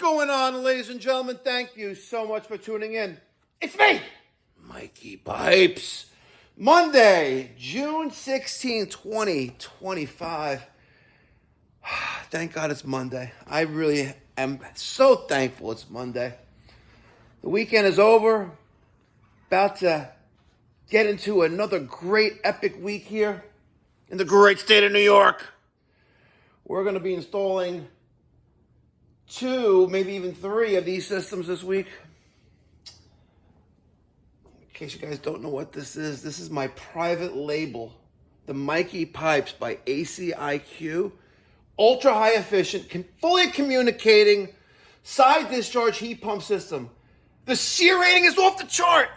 going on, ladies and gentlemen? Thank you so much for tuning in. It's me, Mikey Pipes. Monday, June 16, 2025. Thank God it's Monday. I really am so thankful it's Monday. The weekend is over. About to get into another great epic week here in the great state of New York. We're going to be installing 2, maybe even 3 of these systems this week. In case you guys don't know what this is my private label, the Mikey Pipes by ACIQ. Ultra high efficient, fully communicating side discharge heat pump system. The SEER rating is off the chart.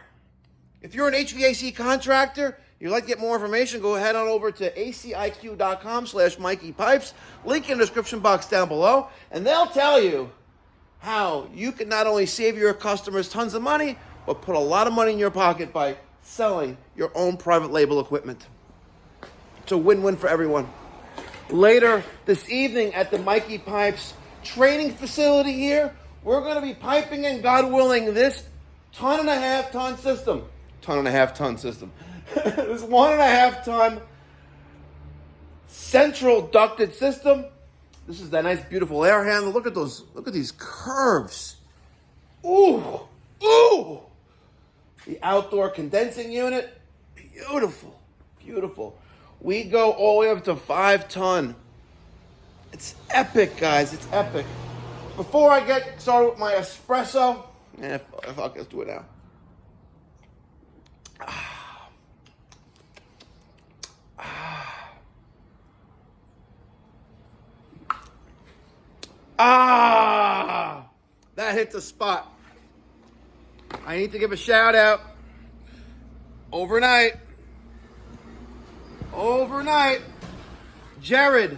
If you're an HVAC contractor, you'd like to get more information, go ahead on over to aciq.com/Mikey Pipes. Link in the description box down below. And they'll tell you how you can not only save your customers tons of money, but put a lot of money in your pocket by selling your own private label equipment. It's a win-win for everyone. Later this evening at the Mikey Pipes training facility here, we're going to be piping in, God willing, this 1.5 ton system. 1.5 ton system. This 1.5 ton central ducted system. This is that nice, beautiful air handle. Look at those. Look at these curves. Ooh, ooh. The outdoor condensing unit. Beautiful, beautiful. We go all the way up to 5 ton. It's epic, guys. It's epic. Before I get started with my espresso, fuck, let's do it now. That hit the spot. I need to give a shout out. Overnight, Jarrid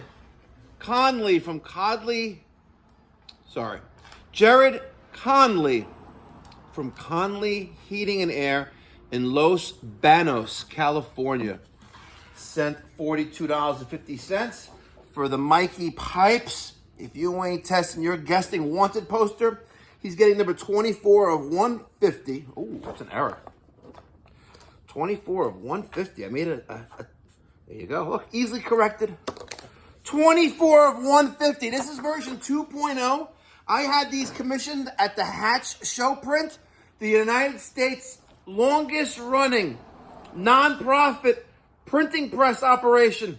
Conley from Jarrid Conley from Conley Heating and Air in Los Banos, California, sent $42.50 for the Mikey Pipes. If you ain't testing your guesting wanted poster, he's getting number 24 of 150. Oh, that's an error. 24 of 150. I made there you go. Look, easily corrected. 24 of 150. This is version 2.0. I had these commissioned at the Hatch Show Print, the United States' longest running nonprofit printing press operation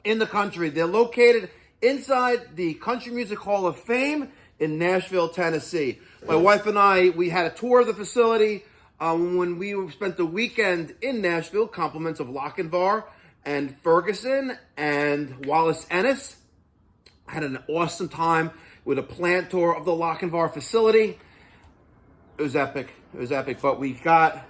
in the country. They're located inside the Country Music Hall of Fame in Nashville, Tennessee. My wife and I, we had a tour of the facility when we spent the weekend in Nashville, compliments of Lochinvar and Ferguson and Wallace Ennis. I had an awesome time with a plant tour of the Lochinvar facility. It was epic. It was epic. But we got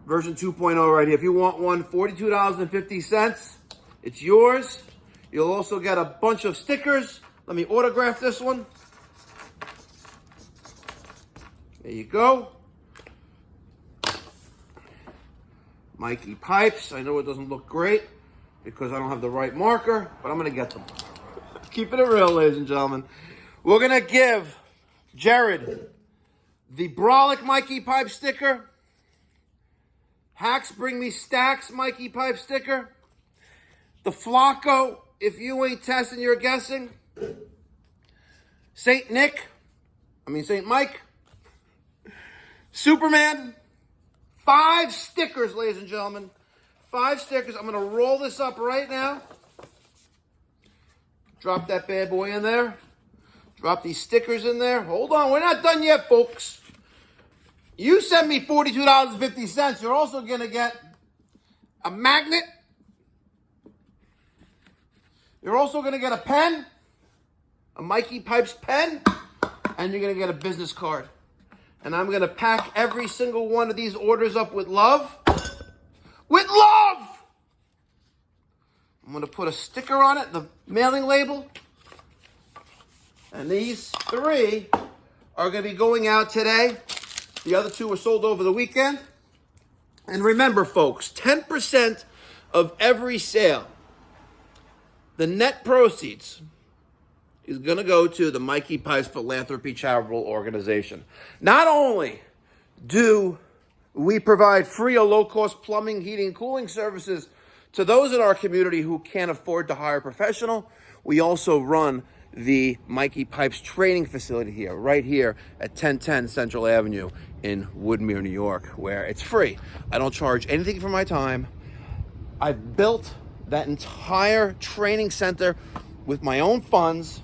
version 2.0 right here. If you want one, $42.50. It's yours. You'll also get a bunch of stickers. Let me autograph this one. There you go. Mikey Pipes. I know it doesn't look great because I don't have the right marker, but I'm going to get them. Keeping it real, ladies and gentlemen. We're going to give Jarrid the Brolic Mikey Pipe sticker. Hacks Bring Me Stacks Mikey Pipe sticker. The Flacco, If You Ain't Testing Your Guessing. St. Mike. Superman. 5 stickers, ladies and gentlemen. 5 stickers. I'm going to roll this up right now. Drop that bad boy in there. Drop these stickers in there. Hold on. We're not done yet, folks. You send me $42.50. You're also going to get a magnet. You're also going to get a pen. A Mikey Pipes pen. And you're going to get a business card. And I'm going to pack every single one of these orders up with love. With love! I'm going to put a sticker on it, the mailing label. And these 3 are going to be going out today. The other 2 were sold over the weekend. And remember, folks, 10% of every sale, the net proceeds is going to go to the Mikey Pipes Philanthropy charitable organization. Not only do we provide free or low-cost plumbing, heating, and cooling services to those in our community who can't afford to hire a professional, we also run the Mikey Pipes training facility here, right here at 1010 Central Avenue in Woodmere, New York, where it's free. I don't charge anything for my time. I built that entire training center with my own funds.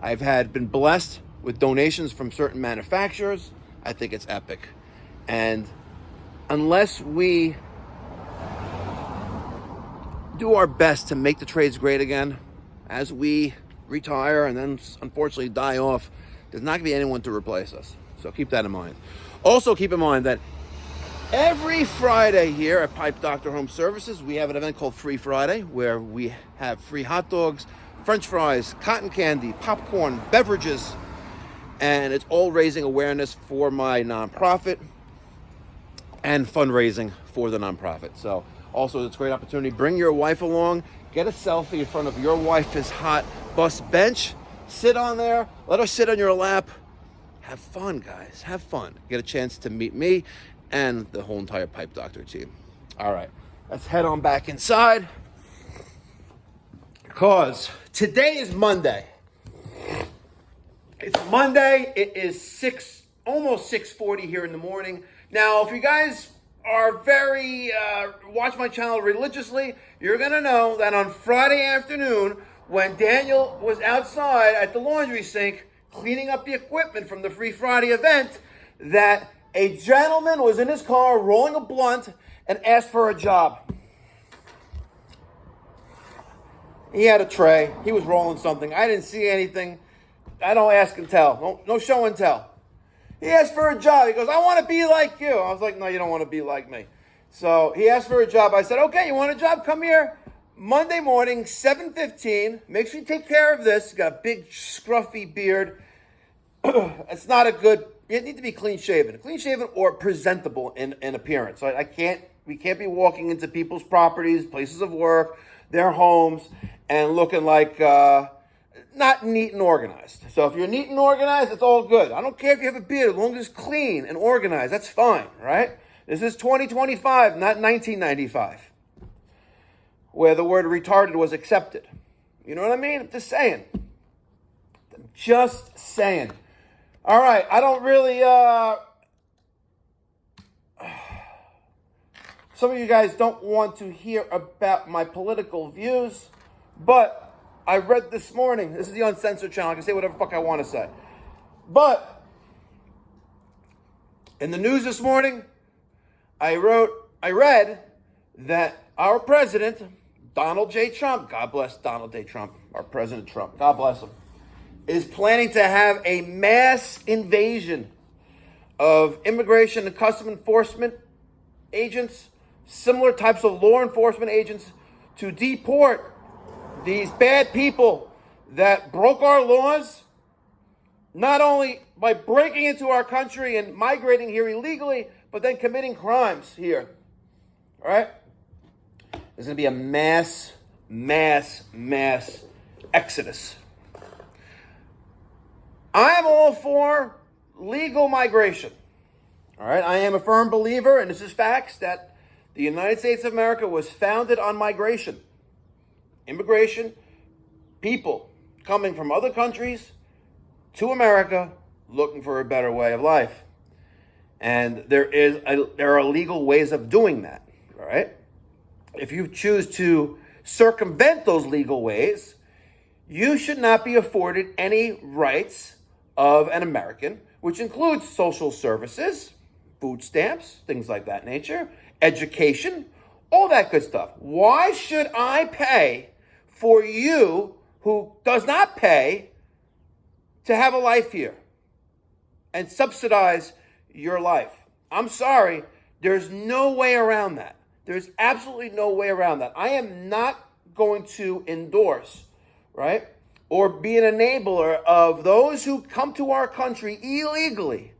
I've been blessed with donations from certain manufacturers. I think it's epic. And unless we do our best to make the trades great again, as we retire and then unfortunately die off, there's not going to be anyone to replace us. So keep that in mind. Also keep in mind that every Friday here at Pipe Doctor Home Services, we have an event called Free Friday, where we have free hot dogs, French fries, cotton candy, popcorn, beverages, and it's all raising awareness for my nonprofit and fundraising for the nonprofit. So also it's a great opportunity. Bring your wife along, get a selfie in front of your wife's hot bus bench, sit on there, let her sit on your lap. Have fun, guys, have fun. Get a chance to meet me and the whole entire Pipe Doctor team. All right, let's head on back inside, because today is Monday. It's Monday. It is almost 6:40 here in the morning. Now, if you guys are watch my channel religiously, you're gonna know that on Friday afternoon, when Daniel was outside at the laundry sink cleaning up the equipment from the Free Friday event, that a gentleman was in his car rolling a blunt and asked for a job. He had a tray. He was rolling something. I didn't see anything. I don't ask and tell. No show and tell. He asked for a job. He goes, I want to be like you. I was like, no, you don't want to be like me. So he asked for a job. I said, okay, you want a job? Come here. Monday morning, 7:15. Make sure you take care of this. He's got a big, scruffy beard. It's not a good... You need to be clean-shaven. Clean-shaven or presentable in appearance. We can't be walking into people's properties, places of work, their homes, and looking like not neat and organized. So if you're neat and organized, it's all good. I don't care if you have a beard, as long as it's clean and organized, that's fine, right? This is 2025, not 1995, where the word retarded was accepted. You know what I mean? I'm just saying. All right, I don't really... Some of you guys don't want to hear about my political views, but I read this morning, this is the Uncensored channel, I can say whatever the fuck I want to say. But in the news this morning, I read that our president, Donald J. Trump, God bless Donald J. Trump, our President Trump, God bless him, is planning to have a mass invasion of immigration and custom enforcement agents, similar types of law enforcement agents, to deport these bad people that broke our laws, not only by breaking into our country and migrating here illegally, but then committing crimes here. All right? There's going to be a mass exodus. I am all for legal migration. All right? I am a firm believer, and this is facts, that the United States of America was founded on migration. Immigration, people coming from other countries to America looking for a better way of life. And there are legal ways of doing that, all right? If you choose to circumvent those legal ways, you should not be afforded any rights of an American, which includes social services, food stamps, things like that nature, education, all that good stuff. Why should I pay for you who does not pay to have a life here and subsidize your life? I'm sorry, there's no way around that. There's absolutely no way around that. I am not going to endorse, right, or be an enabler of those who come to our country illegally,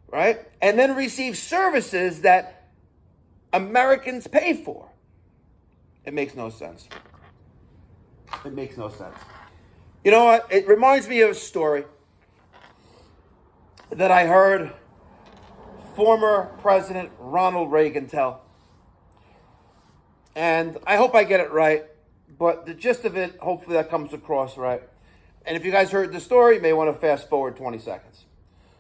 right, and then receive services that Americans pay for. It makes no sense. It makes no sense. You know what? It reminds me of a story that I heard former President Ronald Reagan tell. And I hope I get it right, but the gist of it, hopefully that comes across right. And if you guys heard the story, you may want to fast forward 20 seconds.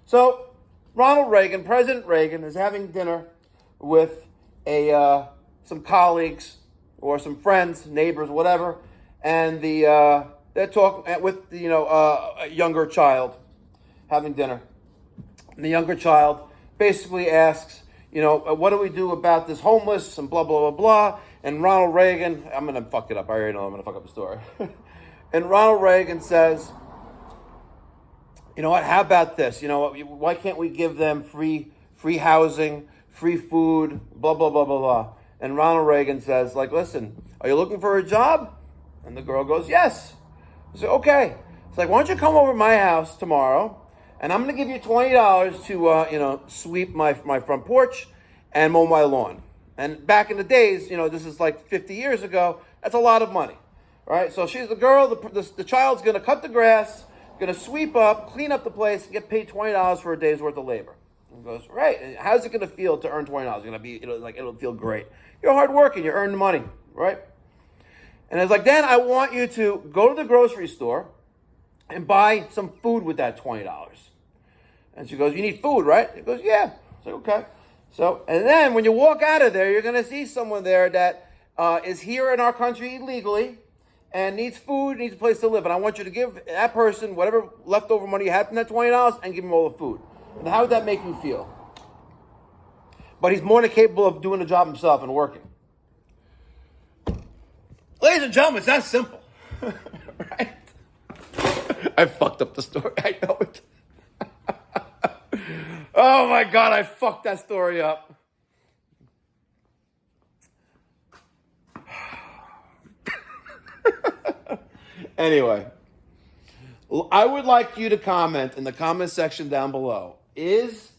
So, Ronald Reagan, President Reagan, is having dinner with some colleagues or some friends, neighbors, whatever, and they're talking with a younger child having dinner. And the younger child basically asks, what do we do about this homeless and blah, blah, blah, blah. And Ronald Reagan, I'm going to fuck it up. I already know I'm going to fuck up the story. And Ronald Reagan says, you know what, how about this? Why can't we give them free housing, free food, blah, blah, blah, blah, blah. And Ronald Reagan says, listen, are you looking for a job? And the girl goes, yes. I said, okay. It's like, why don't you come over to my house tomorrow, and I'm going to give you $20 to, sweep my front porch and mow my lawn. And back in the days, this is like 50 years ago, that's a lot of money, right? So she's the girl, the child's going to cut the grass, going to sweep up, clean up the place, and get paid $20 for a day's worth of labor. And goes, right, and how's it going to feel to earn $20? It's going to be, it'll feel great. You're hard working, you're earning money, right? And it's like, then I want you to go to the grocery store and buy some food with that $20. And she goes, you need food, right? He goes, yeah. It's like, okay. So, and then when you walk out of there, you're going to see someone there that is here in our country illegally and needs food, needs a place to live. And I want you to give that person whatever leftover money you have from that $20 and give him all the food. And how would that make you feel? But he's more than capable of doing the job himself and working. Ladies and gentlemen, it's that simple. Right? I fucked up the story. I know it. Oh my God, I fucked that story up. Anyway, I would like you to comment in the comment section down below. Is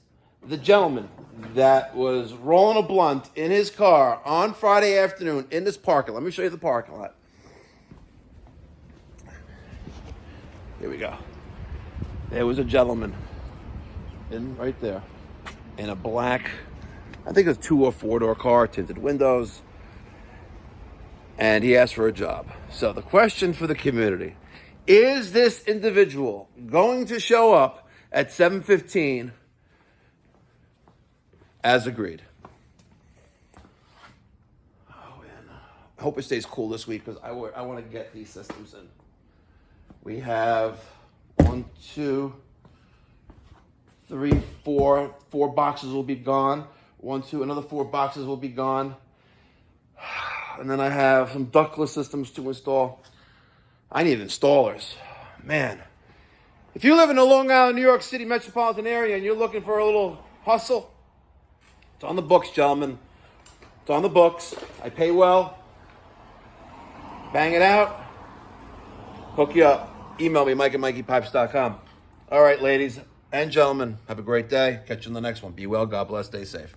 the gentleman that was rolling a blunt in his car on Friday afternoon in this parking lot? Let me show you the parking lot. Here we go. There was a gentleman right there in a black, I think it's 2 or 4 door car, tinted windows, and he asked for a job. So the question for the community, is this individual going to show up at 7:15 as agreed? Oh man, I hope it stays cool this week because I want to get these systems in. We have 1, 2, 3, 4 boxes will be gone. 1, 2, another 4 boxes will be gone. And then I have some ductless systems to install. I need installers. Man, if you live in the Long Island, New York City metropolitan area and you're looking for a little hustle, it's on the books, gentlemen. It's on the books. I pay well. Bang it out. Hook you up. Email me, mike@mikeypipes.com. All right, ladies and gentlemen, have a great day. Catch you in the next one. Be well. God bless. Stay safe.